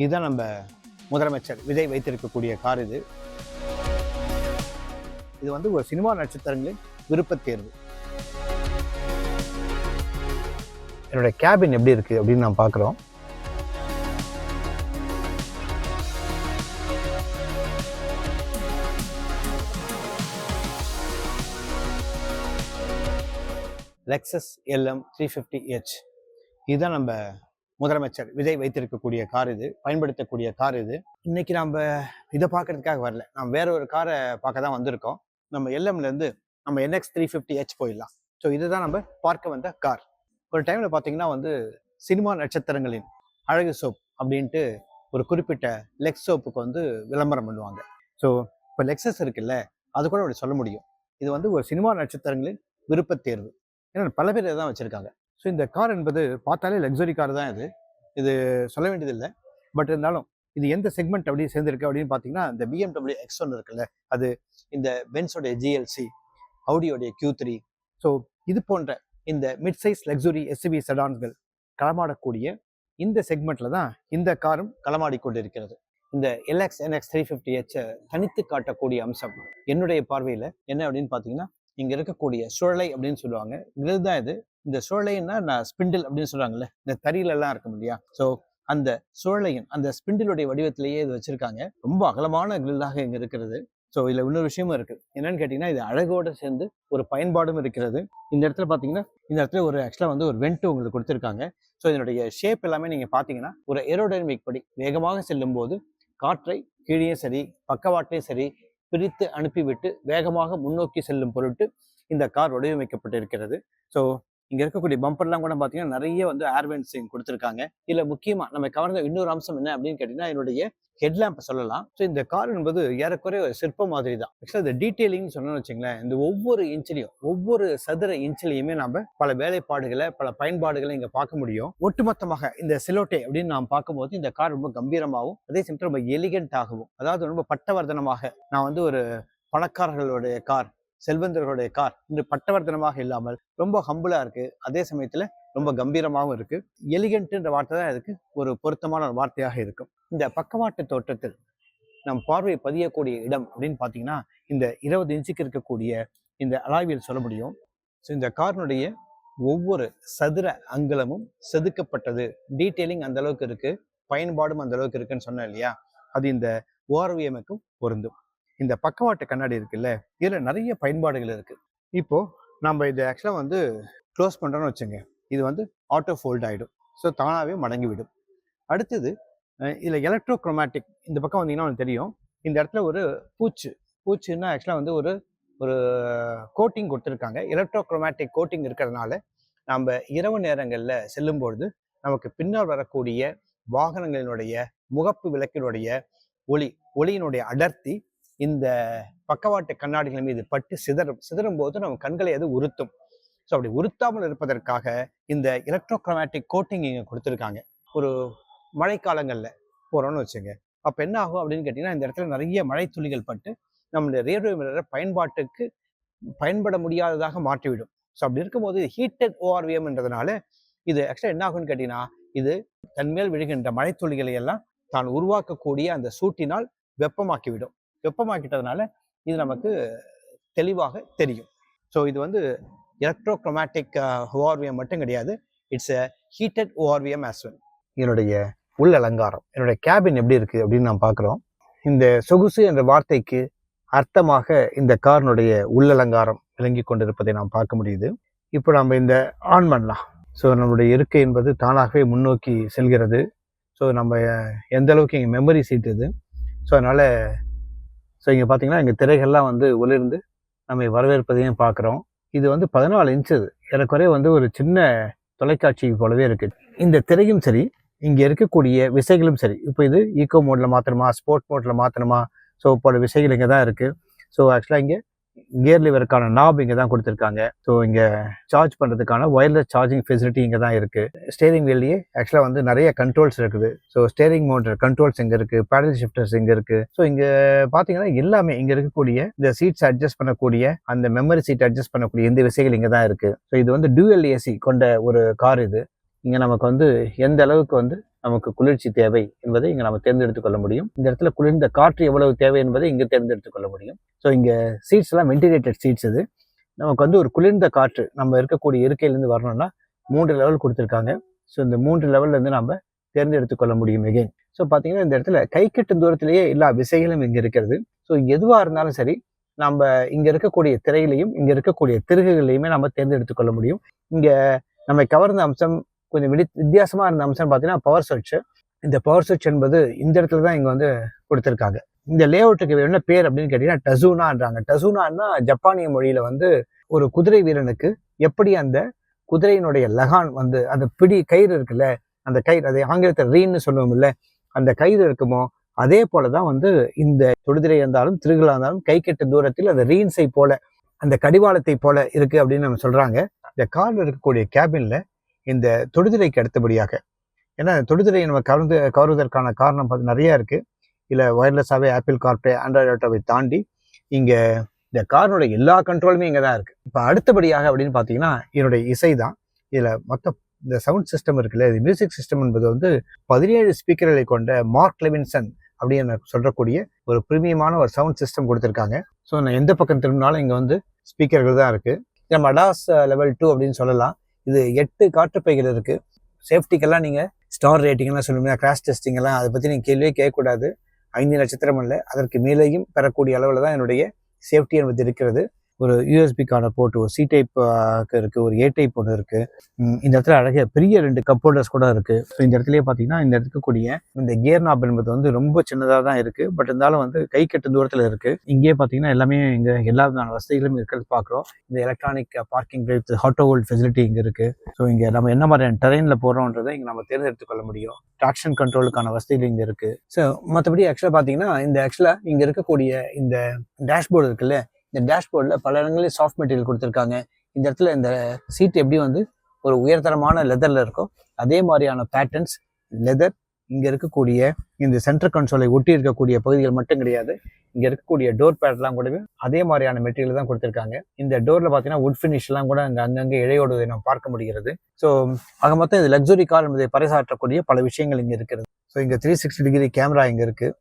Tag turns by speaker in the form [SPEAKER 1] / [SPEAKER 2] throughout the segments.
[SPEAKER 1] இதுதான் நம்ம முதலமைச்சர் விஜய் வைத்திருக்கக்கூடிய கார். இது வந்து ஒரு சினிமா நட்சத்திரங்களின் விருப்பத் தேர்வு. என்னோட கேபின் எப்படி இருக்கு அப்படின்னு நான் பார்க்குறோம். லெக்ஸஸ் LM 350H இதுதான் நம்ம முதலமைச்சர் விஜய் வைத்திருக்கக்கூடிய கார். பயன்படுத்தக்கூடிய கார். இன்னைக்கு நம்ம இதை பார்க்கறதுக்காக வரல, நம்ம வேற ஒரு காரை பார்க்க தான் வந்திருக்கோம். நம்ம LMலேருந்து நம்ம NX 350H போயிடலாம். ஸோ இதுதான் நம்ம பார்க்க வந்த கார். ஒரு டைமில் பார்த்தீங்கன்னா வந்து சினிமா நட்சத்திரங்களின் அழகு சோப் அப்படின்ட்டு ஒரு குறிப்பிட்ட லெக்ஸ் சோப்புக்கு வந்து விளம்பரம் பண்ணுவாங்க. ஸோ இப்போ லெக்ஸஸ் இருக்குல்ல, அது கூட அப்படி சொல்ல முடியும். இது வந்து ஒரு சினிமா நட்சத்திரங்களின் விருப்பத் தேர்வு. ஏன்னா பல பேர் இதை தான் வச்சுருக்காங்க. ஸோ இந்த கார் என்பது பார்த்தாலே லக்ஸரி கார் தான். இது சொல்ல வேண்டியதில்லை. பட் இருந்தாலும் இது எந்த செக்மெண்ட் அப்படி சேர்ந்துருக்கு அப்படின்னு பார்த்தீங்கன்னா, இந்த BMW X1 இருக்குல்ல, அது இந்த பென்ஸோடைய GLC, அவுடியோடைய Q3. ஸோ இது போன்ற இந்த மிட் சைஸ் லக்ஸுரி SUV செடான்கள் களமாடக்கூடிய இந்த செக்மெண்ட்ல தான் இந்த காரும் களமாடிக்கொண்டிருக்கிறது. இந்த NX 350H தனித்து காட்டக்கூடிய அம்சம் என்னுடைய பார்வையில் என்ன அப்படின்னு பார்த்தீங்கன்னா, இங்கே இருக்கக்கூடிய சுழலை அப்படின்னு சொல்லுவாங்க. கிரில் தான் இது. இந்த சுழலைன்னா நான் ஸ்பிண்டில் அப்படின்னு சொல்றாங்கல்ல, இந்த தறியிலெல்லாம் இருக்கும் இல்லையா. ஸோ அந்த சுழலையின் அந்த ஸ்பிண்டிலுடைய வடிவத்திலேயே இது வச்சிருக்காங்க. ரொம்ப அகலமான கிரில்லாக இங்கே இருக்கிறது. ஸோ இதில் இன்னொரு விஷயமும் இருக்குது. என்னன்னு கேட்டிங்கன்னா, இது அழகோடு சேர்ந்து ஒரு பயன்பாடும் இருக்கிறது. இந்த இடத்துல பார்த்தீங்கன்னா, இந்த இடத்துல ஒரு ஆக்சுவலாக வந்து ஒரு வெண்ட் உங்களுக்கு கொடுத்துருக்காங்க. ஸோ இதனுடைய ஷேப் எல்லாமே நீங்கள் பார்த்தீங்கன்னா ஒரு ஏரோடைனமிக் படி வேகமாக செல்லும் போது காற்றை கீழே சரி பக்கவாட்டையும் சரி பிரித்து அனுப்பிவிட்டு வேகமாக முன்னோக்கி செல்லும் பொருட்டு இந்த கார் வடிவமைக்கப்பட்டிருக்கிறது. ஸோ இங்கே இருக்கக்கூடிய பம்பர்லாம் கூட பார்த்தீங்கன்னா நிறைய வந்து ஏர்வென்ட்ஸிங் கொடுத்துருக்காங்க. இதில் முக்கியமாக நம்ம கவர்ந்த இன்னொரு அம்சம் என்ன அப்படின்னு கேட்டிங்கன்னா, என்னுடைய ஹெட்லாம்பை சொல்லலாம். ஸோ இந்த கார் என்பது ஏறக்குறைய ஒரு சிற்பம் மாதிரி தான். ஆக்சுவலாக இந்த டீட்டெயிலிங் சொன்னோன்னு வச்சுங்களேன், இந்த ஒவ்வொரு இன்ச்சிலையும் ஒவ்வொரு சதுர இன்ச்சிலையுமே நம்ம பல வேலைப்பாடுகளை பல பயன்பாடுகளை இங்கே பார்க்க முடியும். ஒட்டுமொத்தமாக இந்த சிலோட்டே அப்படின்னு நாம் பார்க்கும்போது இந்த கார் ரொம்ப கம்பீரமாகவும் அதே சமயத்தில் ரொம்ப எலிகென்ட்டாகவும், அதாவது ரொம்ப பட்டவர்தனமாக, நான் வந்து ஒரு பணக்காரர்களுடைய கார், செல்வந்தர்களுடைய கார் இந்த பட்டவர்தனமாக இல்லாமல் ரொம்ப ஹம்பிளா இருக்கு. அதே சமயத்துல ரொம்ப கம்பீரமாகவும் இருக்கு. எலிகென்ட்ன்ற வார்த்தை தான் இதுக்கு ஒரு பொருத்தமான ஒரு வார்த்தையாக இருக்கும். இந்த பக்கவாட்டு தோற்றத்தில் நம் பார்வையை பதியக்கூடிய இடம் அப்படின்னு பார்த்தீங்கன்னா, இந்த 20 இன்ச்சுக்கு இருக்கக்கூடிய இந்த அலாய்வில் சொல்ல முடியும். ஸோ இந்த காரினுடைய ஒவ்வொரு சதுர அங்குலமும் செதுக்கப்பட்டது. டீட்டெயிலிங் அந்த அளவுக்கு இருக்கு, பயன்பாடும் அந்த அளவுக்கு இருக்குன்னு சொன்னேன் இல்லையா, அது இந்த ORVMக்கும் பொருந்தும். இந்த பக்கவாட்டு கண்ணாடி இருக்குல்ல, இதுல நிறைய பயன்பாடுகள் இருக்கு. இப்போ நம்ம இதை ஆக்சுவலாக வந்து க்ளோஸ் பண்றோம்னு வச்சுங்க, இது வந்து ஆட்டோ ஃபோல்ட் ஆகிடும். ஸோ தானாகவே மடங்கி விடும். அடுத்தது இதில் எலக்ட்ரோக்ரோமேட்டிக். இந்த பக்கம் வந்தீங்கன்னா உங்களுக்கு தெரியும், இந்த இடத்துல ஒரு பூச்சுன்னா ஆக்சுவலாக வந்து ஒரு ஒரு கோட்டிங் கொடுத்துருக்காங்க. எலக்ட்ரோக்ரோமேட்டிக் கோட்டிங் இருக்கிறதுனால நம்ம இரவு நேரங்களில் செல்லும்பொழுது நமக்கு பின்னால் வரக்கூடிய வாகனங்களினுடைய முகப்பு விளக்கினுடைய ஒளியினுடைய அடர்த்தி இந்த பக்கவாட்டு கண்ணாடிகள் மீது பட்டு சிதறும் போது நம்ம கண்களை அது உறுத்தும். ஸோ அப்படி உறுத்தாமல் இருப்பதற்காக இந்த எலக்ட்ரோக்ரோமேட்டிக் கோட்டிங் இங்கே கொடுத்துருக்காங்க. ஒரு மழைக்காலங்களில் போகிறோன்னு வச்சுங்க, அப்போ என்ன ஆகும் அப்படின்னு கேட்டிங்கன்னா, இந்த இடத்துல நிறைய மழை துளிகள் பட்டு நம்மளுடைய ரியர்வியூ மிரரை பயன்பாட்டுக்கு பயன்பட முடியாததாக மாற்றிவிடும். ஸோ அப்படி இருக்கும்போது இது ஹீட்டட் ORVMன்றதுனால இது ஆக்சுவலாக என்ன ஆகும்னு கேட்டிங்கன்னா, இது தன்மேல் விழுகின்ற மழை துளிகளை எல்லாம் தான் உருவாக்கக்கூடிய அந்த சூட்டினால் வெப்பமாக்கிவிடும். வெப்பமாக்கிட்டதுனால இது நமக்கு தெளிவாக தெரியும். ஸோ இது வந்து எலக்ட்ரோக்ரோமேட்டிக் ORVM மட்டும் கிடையாது, it's a heated ORVM as well. என்னுடைய உள் அலங்காரம், என்னுடைய கேபின் எப்படி இருக்கு அப்படின்னு நான் பார்க்குறோம். இந்த சொகுசு என்ற வார்த்தைக்கு அர்த்தமாக இந்த காரினுடைய உள் அலங்காரம் விளங்கி கொண்டிருப்பதை நாம் பார்க்க முடியுது. இப்போ நம்ம இந்த ஆன் பண்ணலாம். ஸோ நம்மளுடைய இருக்கை என்பது தானாகவே முன்னோக்கி செல்கிறது. ஸோ நம்ம எந்த அளவுக்கு இங்கே மெமரி சீட் இது. ஸோ அதனால் இங்கே பார்த்தீங்கன்னா இங்கே திரைகள்லாம் வந்து ஒளிர்ந்து நம்ம வரவேற்பதையும் பார்க்குறோம். இது வந்து 14 இன்ச்சு, ஏறக்குறைய வந்து ஒரு சின்ன தொலைக்காட்சி போலவே இருக்குது. இந்த திரையும் சரி, இங்கே இருக்கக்கூடிய விசைகளும் சரி, இப்போ இது ஈகோ மோடில் மாற்றணுமா, ஸ்போர்ட் மோடில் மாற்றணுமா, ஸோ பல விசைகள் இங்கே தான் இருக்குது. ஸோ ஆக்சுவலாக இங்கே கியர் லிவருக்கான நாப் இங்கே தான் கொடுத்துருக்காங்க. ஸோ இங்கே சார்ஜ் பண்ணுறதுக்கான ஒயர்லெஸ் சார்ஜிங் ஃபெசிலிட்டி இங்கே தான் இருக்குது. ஸ்டேரிங் வீல்லையே ஆக்சுவலாக வந்து நிறைய கண்ட்ரோல்ஸ் இருக்குது. ஸோ ஸ்டேரிங் மோட்டர் கண்ட்ரோல்ஸ் இங்கே இருக்குது, பேடல் ஷிஃப்டர்ஸ் இங்கே இருக்குது. ஸோ இங்கே பார்த்தீங்கன்னா எல்லாமே இங்கே இருக்கக்கூடிய இந்த சீட்ஸ் அட்ஜஸ்ட் பண்ணக்கூடிய அந்த மெமரி சீட் அட்ஜஸ்ட் பண்ணக்கூடிய இந்த விசைகள் இங்கே தான் இருக்குது. ஸோ இது வந்து டூயல் AC கொண்ட ஒரு கார். இது இங்கே நமக்கு வந்து எந்த அளவுக்கு வந்து நமக்கு குளிர்ச்சி தேவை என்பதை இங்கே நம்ம தேர்ந்தெடுத்து கொள்ள முடியும். இந்த இடத்துல குளிர்ந்த காற்று எவ்வளவு தேவை என்பதை இங்கே தேர்ந்தெடுத்து கொள்ள முடியும். ஸோ இங்கே சீட்ஸ் எல்லாம் வென்டிலேட்டட் சீட்ஸ். இது நமக்கு வந்து ஒரு குளிர்ந்த காற்று நம்ம இருக்கக்கூடிய இருக்கையிலேருந்து வரணும்னா 3 லெவல் கொடுத்துருக்காங்க. ஸோ இந்த 3 லெவல்லேருந்து நம்ம தேர்ந்தெடுத்து கொள்ள முடியும் எகைன். ஸோ பார்த்தீங்கன்னா இந்த இடத்துல கை கெட்டும் தூரத்திலேயே எல்லா விசைகளும் இங்கே இருக்கிறது. ஸோ எதுவாக இருந்தாலும் சரி நம்ம இங்கே இருக்கக்கூடிய திரையிலையும் இங்கே இருக்கக்கூடிய திருகுகளையுமே நம்ம தேர்ந்தெடுத்து கொள்ள முடியும். இங்கே நம்ம கவர்ந்த அம்சம் கொஞ்சம் வித்தியாசமாக இருந்த அம்சம் பார்த்தீங்கன்னா பவர் சுவிட்ச். இந்த பவர் சுவிட்ச் என்பது இந்த இடத்துல தான் இங்கே வந்து கொடுத்துருக்காங்க. இந்த லே அவுட்டுக்கு என்ன பேர் அப்படின்னு கேட்டீங்கன்னா டசூனான்றாங்க. டசூனான்னா ஜப்பானிய மொழியில வந்து ஒரு குதிரை வீரனுக்கு எப்படி அந்த குதிரையினுடைய லகான் வந்து அந்த பிடி கயிறு இருக்குல்ல, அந்த கயிறு, அதை ஆங்கிலத்தில் ரீன்னு சொல்லுவோம் இல்லை, அந்த கயிறு இருக்குமோ அதே போலதான் வந்து இந்த தொடுதிரை இருந்தாலும் திருகுலா இருந்தாலும் கை கெட்ட தூரத்தில் அந்த ரீன்ஸை போல அந்த கடிவாளத்தை போல இருக்கு அப்படின்னு நம்ம சொல்றாங்க. இந்த கார்ல இருக்கக்கூடிய கேபின்ல இந்த தொடுதிரைக்கு அடுத்தபடியாக, ஏன்னா தொடுதிரையை நம்ம கவருவதற்கான காரணம் பார்த்து நிறைய இருக்கு. இல்லை ஒயர்லெஸ்ஸாகவே ஆப்பிள் கார்ப்ளே ஆண்ட்ராய்டு ஆட்டோவை தாண்டி இங்கே இந்த காரோட எல்லா கண்ட்ரோலுமே இங்கே தான் இருக்கு. இப்போ அடுத்தபடியாக அப்படின்னு பார்த்தீங்கன்னா என்னுடைய இசை தான். இதில் மொத்தம் இந்த சவுண்ட் சிஸ்டம் இருக்குல்ல, இது மியூசிக் சிஸ்டம் என்பது வந்து 17 ஸ்பீக்கர்களை கொண்ட மார்க் லெவின்சன் அப்படின்னு சொல்லக்கூடிய ஒரு பிரீமியமான ஒரு சவுண்ட் சிஸ்டம் கொடுத்துருக்காங்க. ஸோ நான் எந்த பக்கம் திரும்பினாலும் இங்கே வந்து ஸ்பீக்கர்கள் தான் இருக்குது. நம்ம அடாஸ் லெவல் 2 அப்படின்னு சொல்லலாம். இது 8 காற்றுப்பைகள் இருக்குது. சேஃப்டிக்கெல்லாம் நீங்கள் ஸ்டார் ரேட்டிங்லாம் சொல்லுவீங்க, கிராஷ் டெஸ்டிங் எல்லாம் அதை பற்றி நீங்கள் கேள்வியே கேட்கக்கூடாது. 5 நட்சத்திரம் இல்லை, அதற்கு மேலேயும் பெறக்கூடிய அளவில் தான் என்னுடைய சேஃப்டி என்பது இருக்கிறது. ஒரு யூஎஸ்பிக்கான போர்ட், ஒரு சி டைப் இருக்குது, ஒரு ஏ டைப் ஒன்று இருக்குது. இந்த இடத்துல அழகிய பெரிய 2 கப் ஹோல்டர்ஸ் கூட இருக்குது. ஸோ இந்த இடத்துலயே பார்த்தீங்கன்னா இந்த இருக்கக்கூடிய இந்த கியர் நாப் என்பது வந்து ரொம்ப சின்னதாக தான் இருக்குது. பட் இருந்தாலும் வந்து கை கெட்டு தூரத்தில் இருக்குது. இங்கேயே பார்த்தீங்கன்னா எல்லாமே இங்கே எல்லா விதமான வசதிகளும் இருக்கிறது பார்க்குறோம். இந்த electronic parking with auto hold facility இங்கே இருக்குது. ஸோ இங்கே நம்ம என்ன மாதிரியான டெரெயினில் போகிறோன்றதை இங்கே நம்ம தேர்ந்தெடுத்து கொள்ள முடியும். ட்ராக்ஷன் கண்ட்ரோலுக்கான வசதிகள் இங்கே இருக்குது. ஸோ மற்றபடி ஆக்சுவலாக பார்த்தீங்கன்னா இங்கே இருக்கக்கூடிய இந்த டேஷ்போர்டு இருக்குல்ல, இந்த டேஷ்போர்டில் பல இடங்களில் சாஃப்ட் மெட்டீரியல் கொடுத்துருக்காங்க. இந்த இடத்துல இந்த சீட் எப்படி வந்து ஒரு உயர்தரமான லெதரில் இருக்கும் அதே மாதிரியான பேட்டர்ன்ஸ் லெதர் இங்கே இருக்கக்கூடிய இந்த சென்டர் கன்சோலை ஒட்டி இருக்கக்கூடிய பகுதிகள் மட்டும் கிடையாது, இங்கே இருக்கக்கூடிய டோர் பேட்லாம் கூடவே அதே மாதிரியான மெட்டீரியல் தான் கொடுத்துருக்காங்க. இந்த டோரில் பார்த்தீங்கன்னா வுட் ஃபினிஷ்லாம் கூட அங்கங்கே இழையோடுவதை நம்ம பார்க்க முடிகிறது. ஸோ ஆக மொத்தம் இது லக்ஸுரி கார் என்பதை பறைசாற்றக்கூடிய பல விஷயங்கள் இங்கே இருக்கிறது. ஸோ இங்கே 360 டிகிரி கேமரா இங்கே இருக்குது.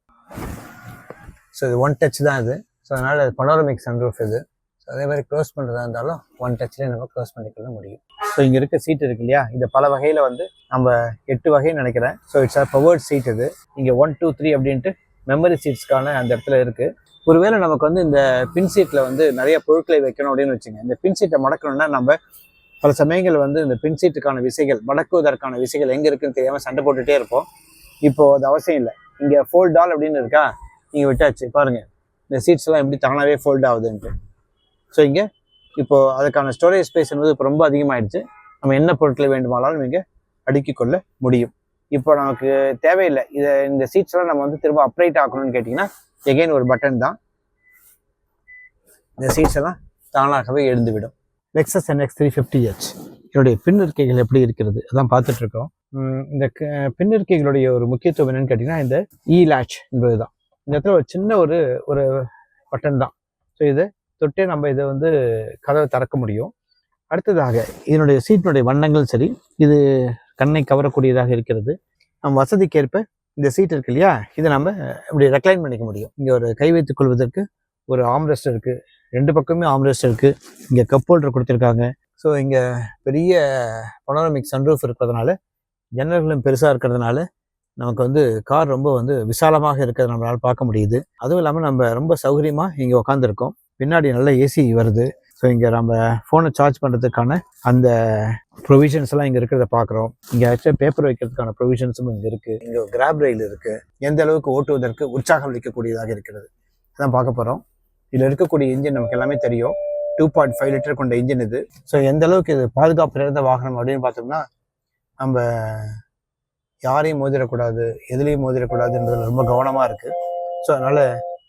[SPEAKER 1] ஸோ இது 1 டச் தான் இது. ஸோ அதனால் அது பனோரமிக் சன்ரூஃப் இது. ஸோ அதே மாதிரி க்ளோஸ் பண்ணுறதா இருந்தாலும் 1 டச்லேயே நம்ம க்ளோஸ் பண்ணிக்கொள்ள முடியும். ஸோ இங்கே இருக்க சீட் இருக்கு இல்லையா, இது பல வகையில் வந்து நம்ம 8 வகைன்னு நினைக்கிறேன். ஸோ இட்ஸ் பவர்ட் சீட் இது. இங்கே 1, 2, 3 அப்படின்ட்டு மெமரி சீட்ஸ்க்கான அந்த இடத்துல இருக்குது. ஒருவேளை நமக்கு வந்து இந்த பின் சீட்டில் வந்து நிறைய பொருட்களை வைக்கணும் அப்படின்னு வச்சுங்க, இந்த பின் சீட்டை மடக்கணும்னா நம்ம பல சமயங்கள் வந்து இந்த பின் சீட்டுக்கான விசைகள் மடக்குவதற்கான விசைகள் எங்கே இருக்குன்னு தெரியாமல் சண்டை போட்டுகிட்டே இருப்போம். இப்போது அது அவசியம் இல்லை. இங்கே ஃபோல்ட் ஆல் அப்படின்னு இருக்கா, நீங்கள் விட்டாச்சு பாருங்கள் இந்த சீட்ஸ் எல்லாம் எப்படி தானாகவே ஃபோல்ட் ஆகுதுன்ட்டு. ஸோ இங்கே இப்போது அதுக்கான ஸ்டோரேஜ் ஸ்பேஸ் என்பது இப்போ ரொம்ப அதிகமாகிடுச்சு. நம்ம என்ன பொருட்களை வேண்டுமானாலும் இங்கே அடுக்கி கொள்ள முடியும். இப்போ நமக்கு தேவையில்லை இந்த சீட்ஸ் எல்லாம் நம்ம வந்து திரும்ப அப்ரைட் ஆக்கணும்னு கேட்டிங்கன்னா எகைன் ஒரு பட்டன் தான், இந்த சீட்ஸ் எல்லாம் தானாகவே எழுந்துவிடும். லெக்ஸஸ் NX 350H இதனுடைய பின் இருக்கைகள் எப்படி இருக்கிறது அதான் பார்த்துட்ருக்கோம். இந்த பின் இருக்கைகளுடைய ஒரு முக்கியத்துவம் என்னன்னு கேட்டிங்கன்னா இந்த லேட்ச் என்பது தான். இந்த இடத்துல ஒரு சின்ன ஒரு பட்டன் தான். ஸோ இதை தொட்டே நம்ம இதை வந்து கதவை திறக்க முடியும். அடுத்ததாக இதனுடைய சீட்டினுடைய வண்ணங்கள் சரி, இது கண்ணை கவரக்கூடியதாக இருக்கிறது. நம்ம வசதிக்கேற்ப இந்த சீட் இருக்கு இல்லையா, இதை நம்ம இப்படி ரெக்ளைன் பண்ணிக்க முடியும். இங்கே ஒரு கை வைத்துக் கொள்வதற்கு ஒரு ஆம்ரெஸ்ட் இருக்குது, 2 பக்கமே ஆம்ரெஸ்ட் இருக்குது. இங்கே கப் ஹோல்டர் கொடுத்துருக்காங்க. ஸோ இங்கே பெரிய பனோரமிக் சன்ரூஃப் இருக்கிறதுனால ஜன்னல்களும் பெருசாக இருக்கிறதுனால நமக்கு வந்து கார் ரொம்ப வந்து விசாலமாக இருக்கிறது நம்மளால் பார்க்க முடியுது. அதுவும் இல்லாமல் நம்ம ரொம்ப சௌகரியமாக இங்கே உட்காந்துருக்கோம். பின்னாடி நல்ல ஏசி வருது. ஸோ இங்கே நம்ம ஃபோனை சார்ஜ் பண்ணுறதுக்கான அந்த ப்ரொவிஷன்ஸ் எல்லாம் இங்கே இருக்கிறத பார்க்குறோம். இங்கே ஆக்சுவலாக பேப்பர் வைக்கிறதுக்கான ப்ரொவிஷன்ஸும் இங்கே இருக்குது. இங்கே கிராப் ரயில் இருக்குது. எந்த அளவுக்கு ஓட்டுவதற்கு உற்சாகம் அளிக்கக்கூடியதாக இருக்கிறது அதான் பார்க்க போகிறோம். இதில் இருக்கக்கூடிய இன்ஜின் நமக்கு எல்லாமே தெரியும். 2.5 லிட்டர் கொண்ட இன்ஜின் இது. ஸோ எந்த அளவுக்கு இது பாதுகாப்பு நிறைந்த வாகனம் அப்படின்னு பார்த்தோம்னா, நம்ம யாரையும் மோதிடக்கூடாது, எதுலேயும் மோதிடக்கூடாதுன்றதுல ரொம்ப கவனமாக இருக்குது. ஸோ அதனால்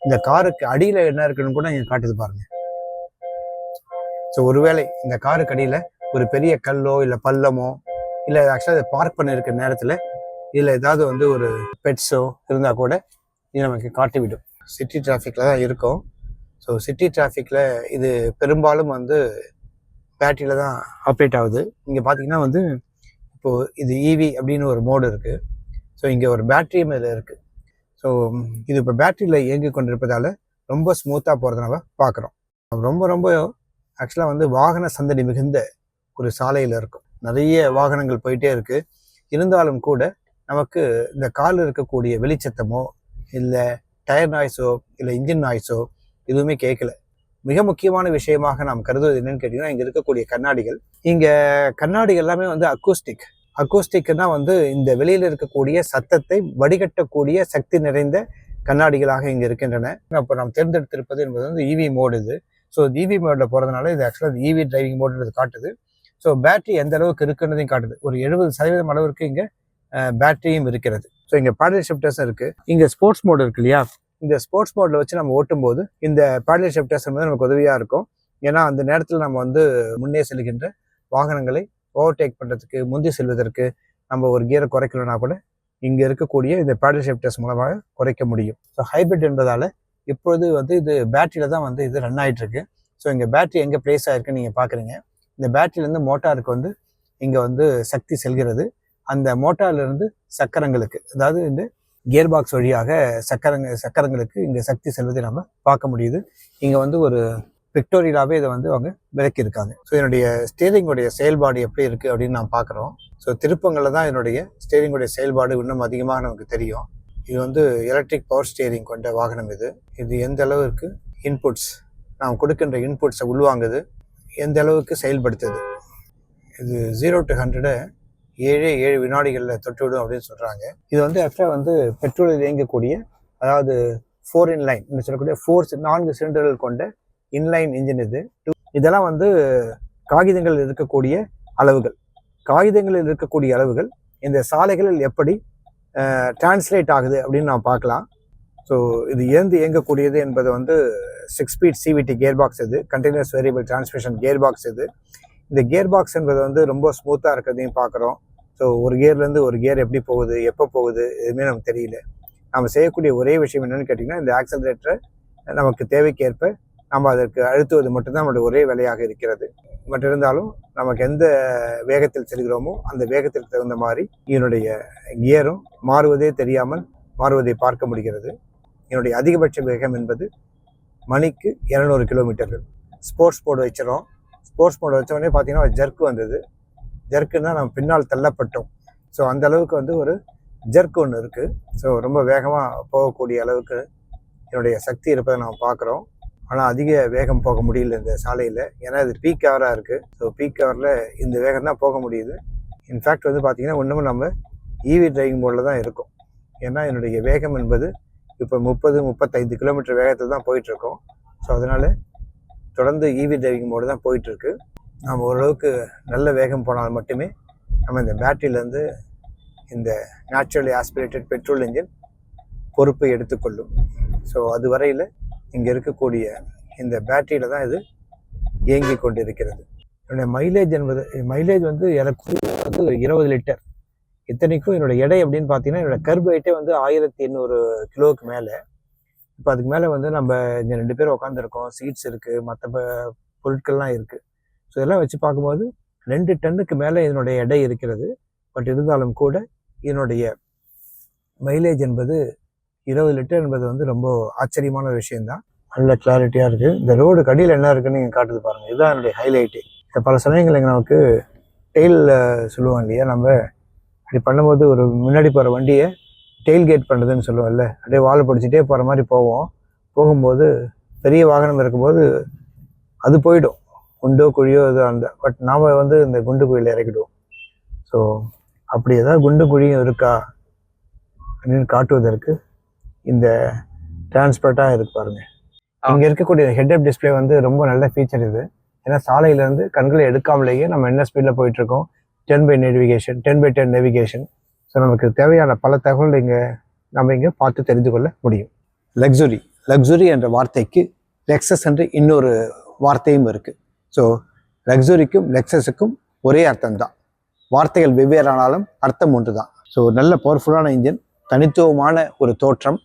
[SPEAKER 1] இந்த காருக்கு அடியில் என்ன இருக்குன்னு கூட இங்கே காட்டுது பாருங்கள். ஸோ ஒருவேளை இந்த காருக்கு அடியில் ஒரு பெரிய கல்லோ இல்லை பள்ளமோ இல்லை ஆக்சுவலாக இதை பார்க் பண்ணியிருக்கிற நேரத்தில் இதில் ஏதாவது வந்து ஒரு பெட்ஸோ இருந்தால் கூட இது நமக்கு காட்டிவிடும். சிட்டி டிராஃபிக்கில் தான் இருக்கும். ஸோ சிட்டி டிராஃபிக்கில் இது பெரும்பாலும் வந்து பேட்டரியில் தான் ஆப்ரேட் ஆகுது. இங்கே பார்த்தீங்கன்னா வந்து இப்போது இது EV அப்படின்னு ஒரு மோடு இருக்குது. ஸோ இங்கே ஒரு பேட்டரியும் இதில் இருக்குது. ஸோ இது இப்போ பேட்டரியில் இயங்கி கொண்டிருப்பதால் ரொம்ப ஸ்மூத்தாக போகிறத நம்ம பார்க்குறோம். ரொம்ப ரொம்ப ஆக்சுவலாக வந்து வாகன சந்தடி மிகுந்த ஒரு சாலையில் இருக்கும். நிறைய வாகனங்கள் போயிட்டே இருக்குது. இருந்தாலும் கூட நமக்கு இந்த காலில் இருக்கக்கூடிய வெளிச்சத்தமோ இல்லை டயர் நாய்ஸோ இல்லை இன்ஜின் நாய்ஸோ எதுவுமே கேட்கல. மிக முக்கியமான விஷயமாக நாம் கருதுவது என்னன்னு கேட்டிங்கன்னா, இங்கே இருக்கக்கூடிய கண்ணாடிகள். இங்கே கண்ணாடிகள் எல்லாமே வந்து அக்கூஸ்டிக்னா வந்து இந்த வெளியில் இருக்கக்கூடிய சத்தத்தை வடிகட்டக்கூடிய சக்தி நிறைந்த கண்ணாடிகளாக இங்கே இருக்கின்றன. அப்போ நாம் தேர்ந்தெடுத்திருப்பது என்பது வந்து இவி மோடு. இது ஸோ இவி மோடில் போகிறதுனால இது ஆக்சுவலாக இவி டிரைவிங் மோடுன்றது காட்டுது. ஸோ பேட்டரி எந்த அளவுக்கு இருக்குன்றதையும் காட்டுது. ஒரு 70% அளவிற்கு இங்கே பேட்டரியும் இருக்கிறது. ஸோ இங்கே பேடல் ஷிஃப்டர்ஸும் இருக்குது. இங்கே ஸ்போர்ட்ஸ் மோடு இருக்கு இல்லையா, இந்த ஸ்போர்ட்ஸ் மோடில் வச்சு நம்ம ஓட்டும் போது இந்த பேடல் ஷிஃப்டர்ஸ் என்பது நமக்கு உதவியாக இருக்கும். ஏன்னா அந்த நேரத்தில் நம்ம வந்து முன்னே செல்கின்ற வாகனங்களை ஓவர்டேக் பண்ணுறதுக்கு, முந்தி செல்வதற்கு நம்ம ஒரு கியரை குறைக்கணும்னா கூட இங்கே இருக்கக்கூடிய இந்த பேடல் ஷிஃப்டர்ஸ் மூலமாக குறைக்க முடியும். ஸோ ஹைப்ரிட் என்பதால் இப்பொழுது வந்து இது பேட்டரியில் தான் வந்து இது ரன் ஆகிட்டு இருக்கு. ஸோ இங்கே பேட்டரி எங்கே பிளேஸ் ஆகிருக்குன்னு நீங்கள் பார்க்குறீங்க. இந்த பேட்டரியிலேருந்து மோட்டாருக்கு வந்து இங்கே வந்து சக்தி செல்கிறது. அந்த மோட்டார்லேருந்து சக்கரங்களுக்கு, அதாவது இந்த கியர் பாக்ஸ் வழியாக சக்கரங்களுக்கு இங்கே சக்தி செல்வதை நம்ம பார்க்க முடியுது. இங்கே வந்து ஒரு பிக்டோரியலாகவே இதை வந்து அவங்க விளக்கியிருக்காங்க. ஸோ என்னுடைய ஸ்டீரிங்குடைய செயல்பாடு எப்படி இருக்குது அப்படின்னு நான் பார்க்குறோம். ஸோ திருப்பங்களில் தான் என்னுடைய ஸ்டீரிங்குடைய செயல்பாடு இன்னும் அதிகமாக நமக்கு தெரியும். இது வந்து எலக்ட்ரிக் பவர் ஸ்டீரிங் கொண்ட வாகனம். இது எந்த அளவுக்கு இன்புட்ஸ் நாம் கொடுக்கின்ற இன்புட்ஸை உள்வாங்குது, எந்த அளவுக்கு செயல்படுத்துது. இது 0 to 100 7 வினாடிகளில் தொட்டுவிடும் அப்படின்னு சொல்கிறாங்க. இது வந்து ஆக்சுவலாக வந்து பெட்ரோலில் இயங்கக்கூடிய, அதாவது 4 in line என்று சொல்லக்கூடிய 4 சிலிண்டர்கள் கொண்ட இன்லைன் இன்ஜின் இது. இதெல்லாம் வந்து காகிதங்களில் இருக்கக்கூடிய அளவுகள் இந்த சாலைகளில் எப்படி டிரான்ஸ்லேட் ஆகுது அப்படின்னு நாம் பார்க்கலாம். ஸோ இது இயங்கக்கூடியது என்பது வந்து 6 speed CVT கியர் பாக்ஸ். இது continuous variable transmission gear box. இந்த கியர் பாக்ஸ் என்பது வந்து ரொம்ப ஸ்மூத்தாக இருக்கிறதையும் பார்க்குறோம். ஸோ ஒரு கியர்லேருந்து ஒரு கியர் எப்படி போகுது, எப்போ போகுது, எதுவுமே நமக்கு தெரியல. நம்ம செய்யக்கூடிய ஒரே விஷயம் என்னென்னு கேட்டிங்கன்னா, இந்த ஆக்சலரேட்டரை நமக்கு தேவைக்கேற்ப நம்ம அதற்கு அழுத்துவது மட்டும்தான் நம்மளுடைய ஒரே வேலையாக இருக்கிறது. பட் இருந்தாலும் நமக்கு எந்த வேகத்தில் செல்கிறோமோ அந்த வேகத்திற்கு தகுந்த மாதிரி இதனுடைய கியரும் மாறுவதை பார்க்க முடிகிறது. என்னுடைய அதிகபட்ச வேகம் என்பது மணிக்கு 200 கிலோமீட்டர்கள். ஸ்போர்ட்ஸ் மோடு வச்சிடும். ஸ்போர்ட்ஸ் மோடு வச்சோடனே பார்த்தீங்கன்னா ஜர்க்கு வந்தது. ஜர்க்குன்னா நம்ம பின்னால் தள்ளப்பட்டோம். ஸோ அந்த அளவுக்கு வந்து ஒரு ஜர்க் ஒன்று இருக்குது. ஸோ ரொம்ப வேகமாக போகக்கூடிய அளவுக்கு என்னுடைய சக்தி இருப்பதை நம்ம பார்க்குறோம். ஆனால் அதிக வேகம் போக முடியல இந்த சாலையில், ஏன்னா இது பீக் ஹவராக இருக்குது. ஸோ பீக் ஹவரில் இந்த வேகம் தான் போக முடியுது. இன்ஃபேக்ட் வந்து பார்த்திங்கன்னா இன்னமும் நம்ம இவி டிரைவிங் மோடில் தான் இருக்கும். ஏன்னா என்னுடைய வேகம் என்பது இப்போ 30-35 கிலோமீட்டர் வேகத்தில் தான் போயிட்டுருக்கோம். ஸோ அதனால் தொடர்ந்து இவி டிரைவிங் மோடு தான் போயிட்டுருக்கு. நம்ம ஓரளவுக்கு நல்ல வேகம் போனால் மட்டுமே நம்ம இந்த பேட்டரியிலேருந்து இந்த நேச்சுரலி ஆஸ்பிரேட்டட் பெட்ரோல் இன்ஜின் பொறுப்பை எடுத்துக்கொள்ளும். ஸோ அது வரையில் இங்கே இருக்கக்கூடிய இந்த பேட்டரியில் தான் இது இயங்கி கொண்டு இருக்கிறது. என்னுடைய மைலேஜ் வந்து எனக்கு வந்து 20 லிட்டர். இத்தனைக்கும் என்னோடய எடை அப்படின்னு பார்த்தீங்கன்னா, என்னோடய கர்ப் வெயிட்டே வந்து 1800 கிலோவுக்கு மேலே. இப்போ அதுக்கு மேலே வந்து நம்ம இங்கே 2 பேர் உட்காந்துருக்கோம், சீட்ஸ் இருக்குது, மற்ற பொருட்கள்லாம் இருக்குது. ஸோ இதெல்லாம் வச்சு பார்க்கும்போது 2 டன்னுக்கு மேலே இதனுடைய எடை இருக்கிறது. பட் இருந்தாலும் கூட இதனுடைய மைலேஜ் என்பது 20 லிட்டர் என்பது வந்து ரொம்ப ஆச்சரியமான விஷயந்தான். நல்ல கிளாரிட்டியாக இருக்குது. இந்த ரோடு கடியில் என்ன இருக்குன்னு நீங்கள் காட்டுது பாருங்கள். இதுதான் என்னுடைய ஹைலைட்டு. பல சமயங்கள் இங்கே நமக்கு டெயில் சொல்லுவோம் இல்லையா, நம்ம அப்படி பண்ணும்போது ஒரு முன்னாடி போகிற வண்டியை டெயில் கேட் பண்ணுறதுன்னு சொல்லுவோம்ல, அப்படியே வாழை பிடிச்சிட்டே போகிற மாதிரி போகும்போது பெரிய வாகனம் இருக்கும்போது அது போயிடும், குண்டோ குழியோ இது பட் நாம் வந்து இந்த குண்டு குழியில் இறக்கிடுவோம். ஸோ அப்படி ஏதாவது குண்டு குழியும் இருக்கா அப்படின்னு காட்டுவதற்கு இந்த டிரான்ஸ்பரண்டாக இருக்கு பாருங்க. இங்கே இருக்கக்கூடிய ஹெட்அப் டிஸ்பிளே வந்து ரொம்ப நல்ல ஃபீச்சர் இது. ஏன்னா சாலையிலேருந்து கண்களை எடுக்காமலேயே நம்ம என்ன ஸ்பீடில் போயிட்டுருக்கோம், 10x10 நேவிகேஷன். ஸோ நமக்கு தேவையான பல தகவல் நம்ம இங்கே பார்த்து தெரிந்து கொள்ள முடியும். லக்ஸுரி என்ற வார்த்தைக்கு லெக்ஸஸ் என்று இன்னொரு வார்த்தையும் இருக்குது. ஸோ லக்ஸுரிக்கும் லெக்ஸஸுக்கும் ஒரே அர்த்தம் தான். வார்த்தைகள் வெவ்வேறானாலும் அர்த்தம் ஒன்று தான். ஸோ நல்ல பவர்ஃபுல்லான இன்ஜின், தனித்துவமான ஒரு தோற்றம்,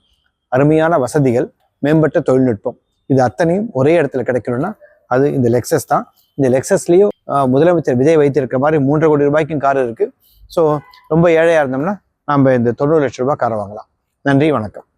[SPEAKER 1] அருமையான வசதிகள், மேம்பட்ட தொழில்நுட்பம், இது அத்தனையும் ஒரே இடத்துல கிடைக்கணும்னா அது இந்த லெக்ஸஸ் தான். இந்த லெக்ஸஸ்லேயும் முதலமைச்சர் விஜய் வைத்திருக்கிற மாதிரி 3.5 கோடி ரூபாய்க்கும் கார் இருக்குது. ஸோ ரொம்ப ஏழையாக இருந்தோம்னா நம்ம இந்த 90 லட்ச ரூபாய் காரை வாங்கலாம். நன்றி, வணக்கம்.